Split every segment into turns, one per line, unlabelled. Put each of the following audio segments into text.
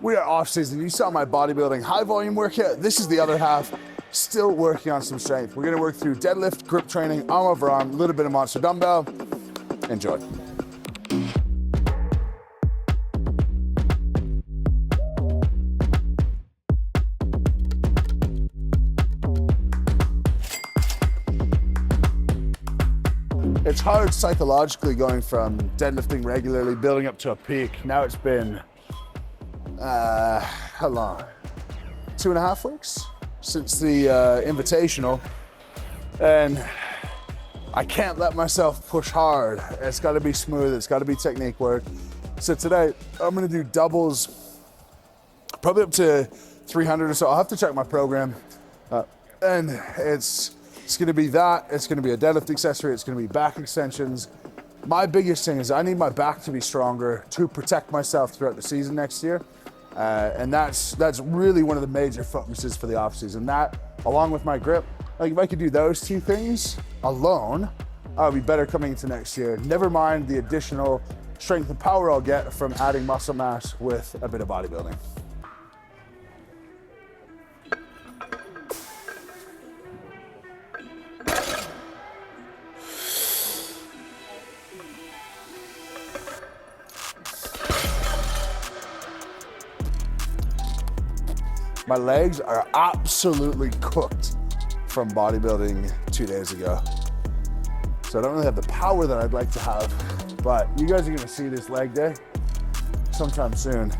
We are off season. You saw my bodybuilding high volume workout. This is the other half, still working on some strength. We're gonna work through deadlift, grip training, arm over arm, a little bit of monster dumbbell. Enjoy. It's hard psychologically going from deadlifting regularly, building up to a peak. Now it's been, how long? 2.5 weeks since the invitational. And I can't let myself push hard. It's gotta be smooth, it's gotta be technique work. So today, I'm gonna do doubles, probably up to 300 or so. I'll have to check my program. And it's gonna be that, it's gonna be a deadlift accessory, it's gonna be back extensions. My biggest thing is I need my back to be stronger to protect myself throughout the season next year. And that's really one of the major focuses for the off season. That, along with my grip, like if I could do those two things alone, I'll be better coming into next year. Never mind the additional strength and power I'll get from adding muscle mass with a bit of bodybuilding. My legs are absolutely cooked from bodybuilding 2 days ago. So I don't really have the power that I'd like to have, but you guys are gonna see this leg day sometime soon.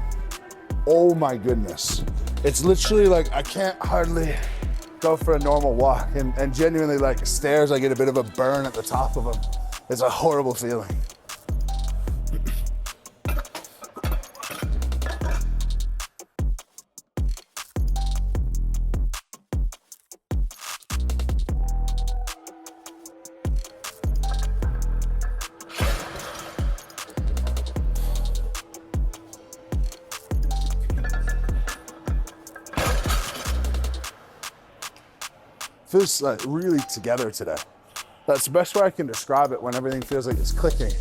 Oh my goodness. It's literally like, I can't hardly go for a normal walk, and genuinely like stairs, I get a bit of a burn at the top of them. It's a horrible feeling. Feels like really together today. That's the best way I can describe it when everything feels like it's clicking.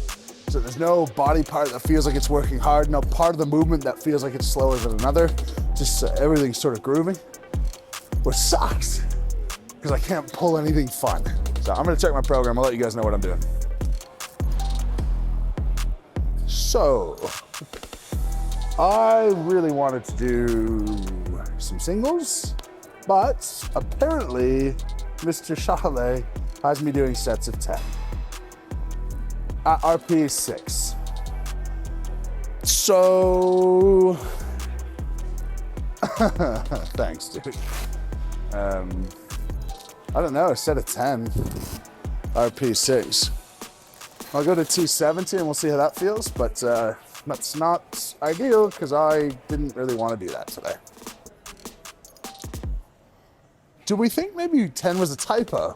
So there's no body part that feels like it's working hard, no part of the movement that feels like it's slower than another. Just everything's sort of grooving, which sucks because I can't pull anything fun. So I'm gonna check my program. I'll let you guys know what I'm doing. So I really wanted to do some singles, but apparently Mr. Chalet has me doing sets of 10 at RP 6. So, thanks, dude. I don't know, a set of 10, RP 6. I'll go to 270 and we'll see how that feels, but that's not ideal because I didn't really want to do that today. Do we think maybe 10 was a typo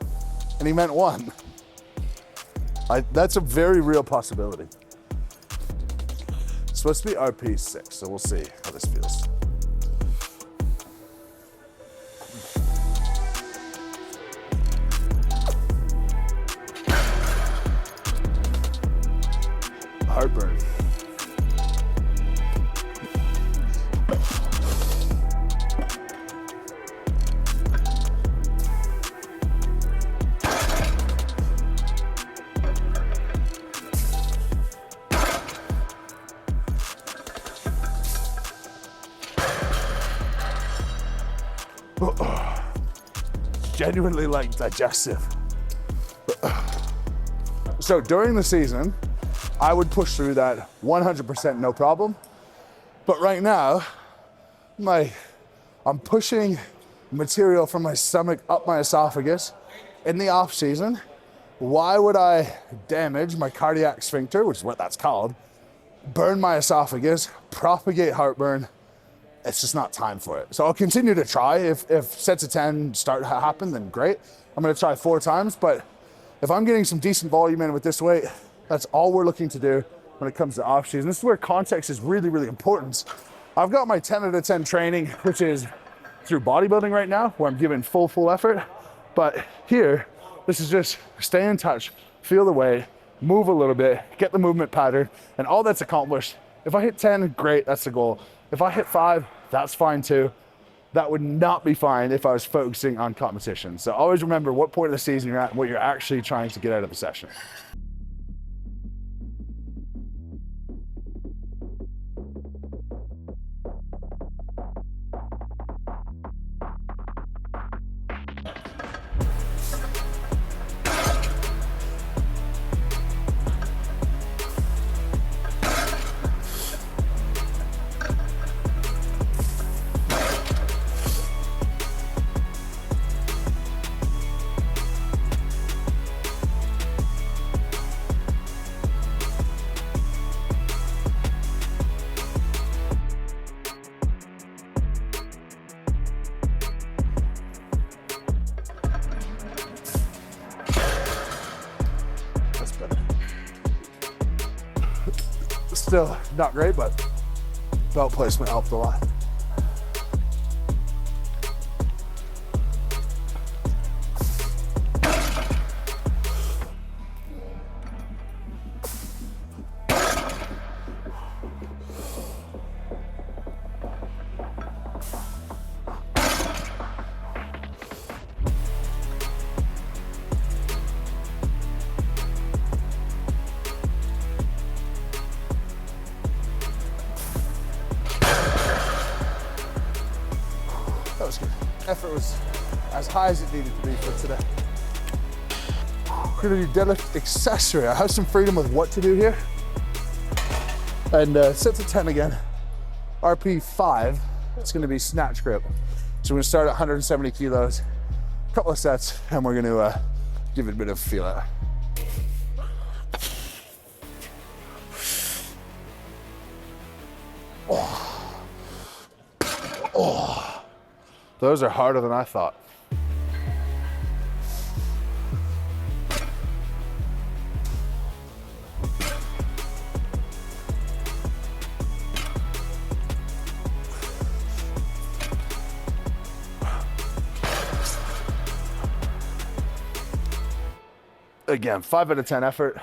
and he meant 1? That's a very real possibility. It's supposed to be RP 6, so we'll see how this feels. Heartburn. Genuinely like digestive. So during the season, I would push through that 100% no problem. But right now, I'm pushing material from my stomach up my esophagus in the off season. Why would I damage my cardiac sphincter, which is what that's called, burn my esophagus, propagate heartburn? It's just not time for it. So I'll continue to try. If sets of 10 start to happen, then great. I'm gonna try 4 times, but if I'm getting some decent volume in with this weight, that's all we're looking to do when it comes to off season. This is where context is really, really important. I've got my 10 out of 10 training, which is through bodybuilding right now, where I'm giving full effort. But here, this is just stay in touch, feel the weight, move a little bit, get the movement pattern, and all that's accomplished. If I hit 10, great, that's the goal. If I hit 5, that's fine too. That would not be fine if I was focusing on competition. So always remember what point of the season you're at and what you're actually trying to get out of the session. Still not great, but belt placement helped a lot. That was good. Effort was as high as it needed to be for today. We're gonna do deadlift accessory. I have some freedom with what to do here. And sets of 10 again. RP 5, it's gonna be snatch grip. So we're gonna start at 170 kilos, a couple of sets, and we're gonna give it a bit of a feel out. Oh, those are harder than I thought. Again, 5 out of 10 effort.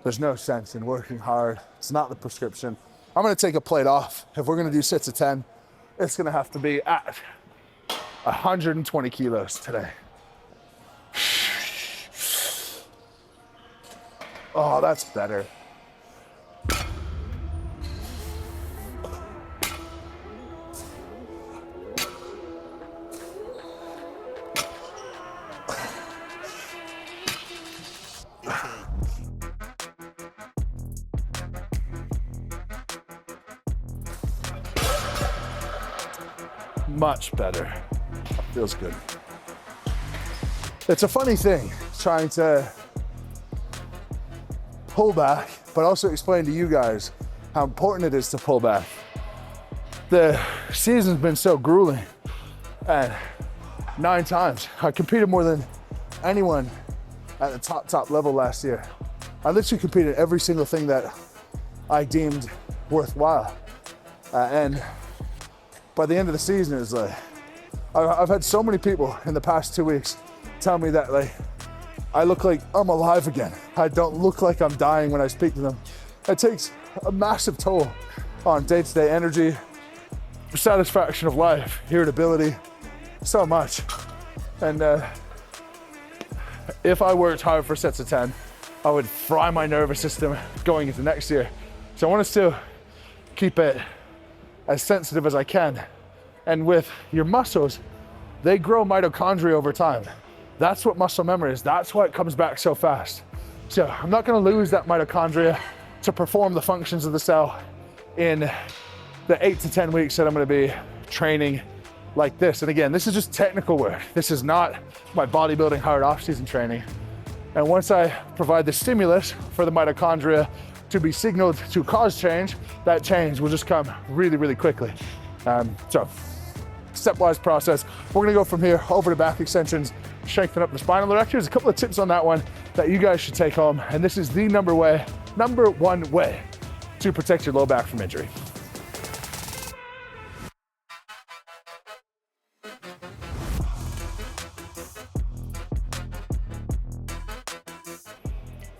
There's no sense in working hard. It's not the prescription. I'm gonna take a plate off. If we're gonna do sets of 10, it's gonna have to be at 120 kilos today. Oh, that's better. Much better. Feels good. It's a funny thing trying to pull back, but also explain to you guys how important it is to pull back. The season's been so grueling, and 9 times. I competed more than anyone at the top level last year. I literally competed every single thing that I deemed worthwhile. And by the end of the season, it's like, I've had so many people in the past 2 weeks tell me that like, I look like I'm alive again. I don't look like I'm dying when I speak to them. It takes a massive toll on day-to-day energy, satisfaction of life, irritability, so much. And if I worked hard for sets of 10, I would fry my nervous system going into next year. So I want us to keep it as sensitive as I can. And with your muscles, they grow mitochondria over time. That's what muscle memory is. That's why it comes back so fast. So I'm not gonna lose that mitochondria to perform the functions of the cell in the 8 to 10 weeks that I'm gonna be training like this. And again, this is just technical work. This is not my bodybuilding hard off-season training. And once I provide the stimulus for the mitochondria to be signaled to cause change, that change will just come really, really quickly. So stepwise process. We're gonna go from here over to back extensions, strengthen up the spinal erector. There's a couple of tips on that one that you guys should take home. And this is the number one way to protect your low back from injury.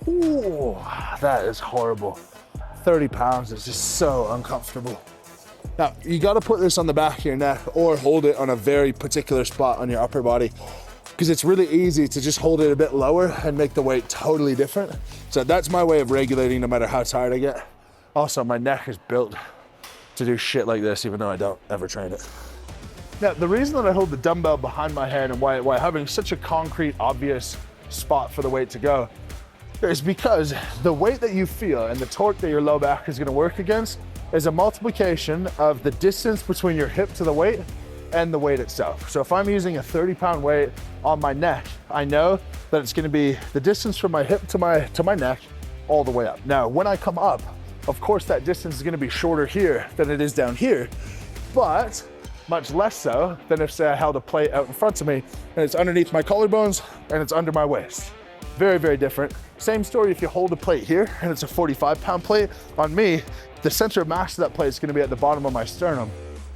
Ooh, that is horrible. 30 pounds is just so uncomfortable. Now, you gotta put this on the back of your neck or hold it on a very particular spot on your upper body, because it's really easy to just hold it a bit lower and make the weight totally different. So that's my way of regulating no matter how tired I get. Also, my neck is built to do shit like this, even though I don't ever train it. Now, the reason that I hold the dumbbell behind my head and why having such a concrete, obvious spot for the weight to go is because the weight that you feel and the torque that your low back is gonna work against is a multiplication of the distance between your hip to the weight and the weight itself. So if I'm using a 30-pound weight on my neck, I know that it's gonna be the distance from my hip to my neck all the way up. Now, when I come up, of course that distance is gonna be shorter here than it is down here, but much less so than if, say, I held a plate out in front of me and it's underneath my collarbones and it's under my waist. Very, very different. Same story if you hold a plate here and it's a 45-pound plate. On me, the center of mass of that plate is gonna be at the bottom of my sternum.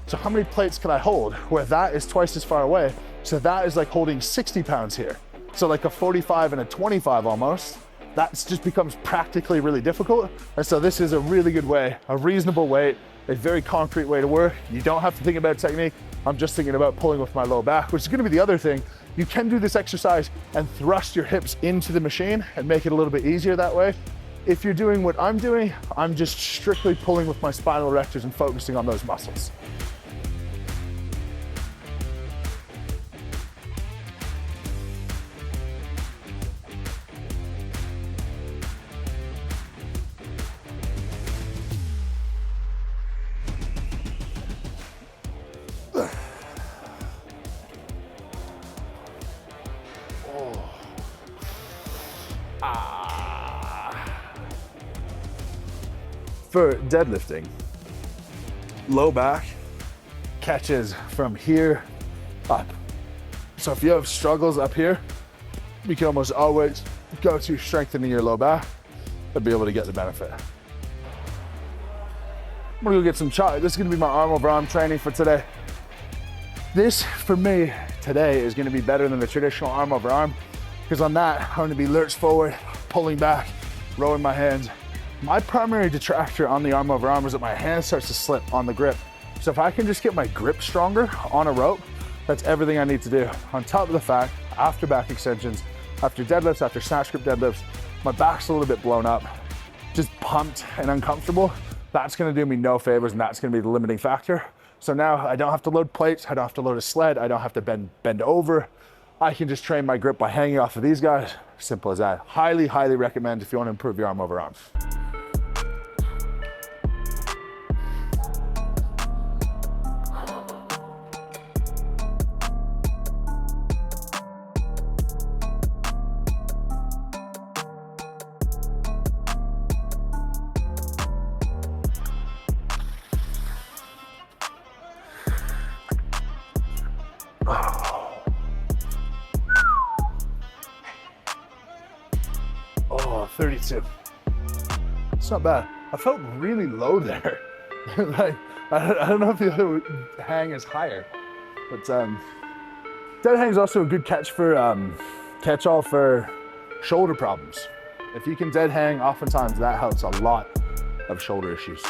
So how many plates can I hold where that is twice as far away? So that is like holding 60 pounds here. So like a 45 and a 25 almost. That just becomes practically really difficult. And so this is a really good way, a reasonable weight, a very concrete way to work. You don't have to think about technique. I'm just thinking about pulling with my low back, which is gonna be the other thing. You can do this exercise and thrust your hips into the machine and make it a little bit easier that way. If you're doing what I'm doing, I'm just strictly pulling with my spinal erectors and focusing on those muscles. For deadlifting, low back catches from here up. So if you have struggles up here, you can almost always go to strengthening your low back and be able to get the benefit. I'm gonna go get some chai. This is gonna be my arm over arm training for today. This, for me, today is gonna be better than the traditional arm over arm, because on that, I'm gonna be lurched forward, pulling back, rowing my hands. My primary detractor on the arm over arm is that my hand starts to slip on the grip. So if I can just get my grip stronger on a rope, that's everything I need to do. On top of the fact, after back extensions, after deadlifts, after snatch grip deadlifts, my back's a little bit blown up, just pumped and uncomfortable. That's gonna do me no favors, and that's gonna be the limiting factor. So now I don't have to load plates, I don't have to load a sled, I don't have to bend over. I can just train my grip by hanging off of these guys. Simple as that. Highly, highly recommend if you wanna improve your arm over arm. Oh, 32. It's not bad. I felt really low there. Like, I don't know if the other hang is higher, but dead hang is also a good catch-all for shoulder problems. If you can dead hang, oftentimes that helps a lot of shoulder issues.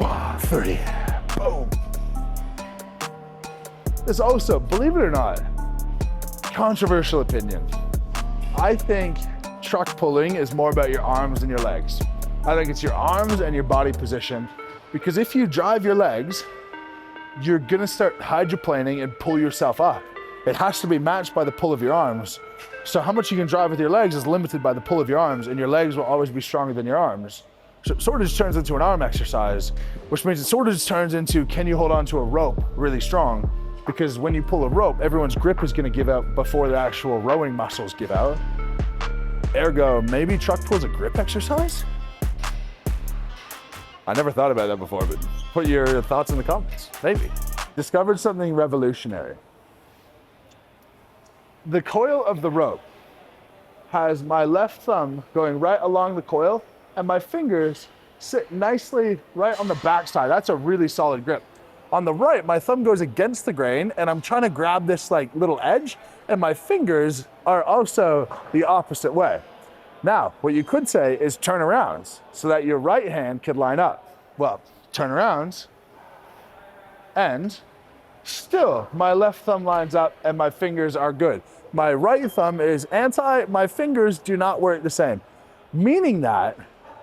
Oh, 30. Boom. There's also, believe it or not, controversial opinion. I think truck pulling is more about your arms than your legs. I think it's your arms and your body position, because if you drive your legs, you're gonna start hydroplaning and pull yourself up. It has to be matched by the pull of your arms. So how much you can drive with your legs is limited by the pull of your arms, and your legs will always be stronger than your arms. So it sort of just turns into an arm exercise, which means it sort of just turns into, can you hold on to a rope really strong? Because when you pull a rope, everyone's grip is gonna give out before the actual rowing muscles give out. Ergo, maybe truck pull's a grip exercise? I never thought about that before, but put your thoughts in the comments, maybe. Discovered something revolutionary. The coil of the rope has my left thumb going right along the coil, and my fingers sit nicely right on the back side. That's a really solid grip. On the right, my thumb goes against the grain and I'm trying to grab this like little edge, and my fingers are also the opposite way. Now, what you could say is turnarounds so that your right hand could line up. Well, turnarounds, and still my left thumb lines up and my fingers are good. My right thumb is anti, my fingers do not work the same. Meaning that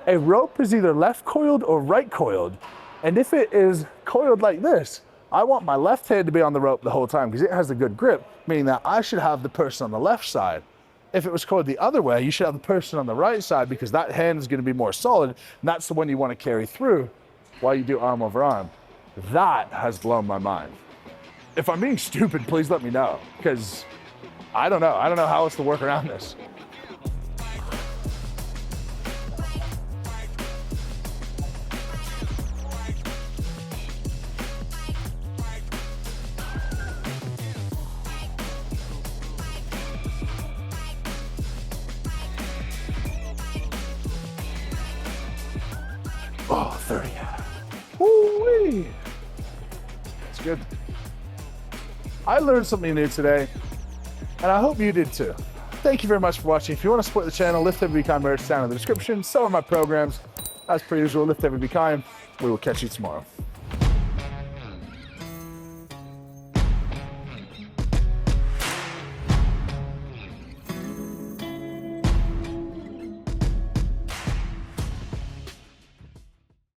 a rope is either left coiled or right coiled. And if it is coiled like this, I want my left hand to be on the rope the whole time because it has a good grip, meaning that I should have the person on the left side. If it was coiled the other way, you should have the person on the right side because that hand is going to be more solid, and that's the one you want to carry through while you do arm over arm. That has blown my mind. If I'm being stupid, please let me know, because I don't know. I don't know how else to work around this. Oh, 30. Woo-wee. It's good. I learned something new today, and I hope you did too. Thank you very much for watching. If you want to support the channel, Lift Heavy Be Kind merch down in the description. So are my programs. As per usual, Lift Heavy Be Kind. We will catch you tomorrow.